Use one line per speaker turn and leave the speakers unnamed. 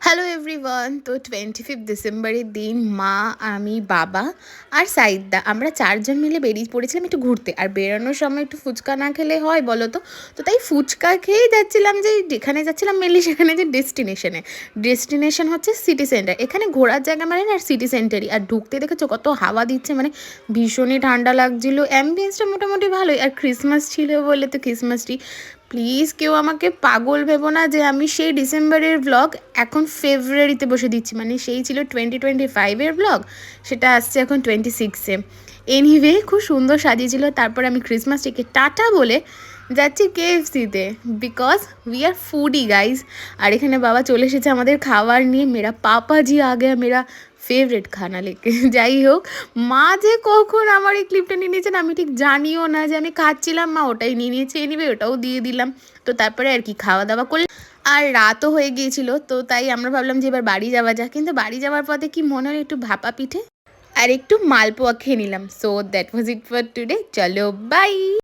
Hello everyone. তো 25 ডিসেম্বরের দিন মা, আমি, বাবা আর সাইদদা আমরা 4 জন মিলে বেরিয়ে পড়েছিলাম একটু ঘুরতে। আর বেরোনোর সময় একটু ফুচকা না খেলে হয় বলো তো? তো তাই ফুচকা খেয়েই যাচ্ছিলাম, যে যেখানে যাচ্ছিলাম মেনলি সেখানে, যে ডেস্টিনেশন হচ্ছে সিটি সেন্টার। এখানে ঘোরার জায়গা মানে না, আর সিটি সেন্টারই। আর ঢুকতে দেখেছো কত হাওয়া দিচ্ছে, মানে ভীষণই ঠান্ডা লাগছিলো। অ্যাম্বিয়েন্সটা মোটামুটি ভালোই। আর ক্রিসমাস ছিল বলে তো ক্রিসমাস ট্রি। প্লিজ কেউ আমাকে পাগল ভেবো না যে আমি সেই ডিসেম্বরের ব্লগ এখন ফেব্রুয়ারিতে বসে দিচ্ছি। মানে সেই ছিল 2025-এর ব্লগ, সেটা আসছে এখন 26-এ। এনিওয়ে খুব সুন্দর সাজিয়েছিল। তারপর আমি ক্রিসমাস ট্রিকে টাটা বলে যাচ্ছি KFC-তে, because we are foodie guys. আর এখানে বাবা চলে এসেছে আমাদের খাবার নিয়ে। মেরা পাপা জি আ গয়া মেরা ফেভারিট খানা লেকে। যাই হোক, মা যে কখন আমার এই ক্লিপটা নিয়ে নিয়েছেন আমি ঠিক জানিও না, যে আমি খাচ্ছিলাম মা ওটাই নিয়ে নিয়েছে। এনিওয়ে ওটাও দিয়ে দিলাম। তো তারপরে আর কি খাওয়া দাওয়া করলে, আর রাতও হয়ে গিয়েছিল। তো তাই আমরা ভাবলাম যে এবার বাড়ি যাওয়া যাক। কিন্তু বাড়ি যাওয়ার পথে কি মনে হলো, একটু ভাপা পিঠে আর একটু মালপোয়া খেয়ে নিলাম। So that was it for today. চলো বাই।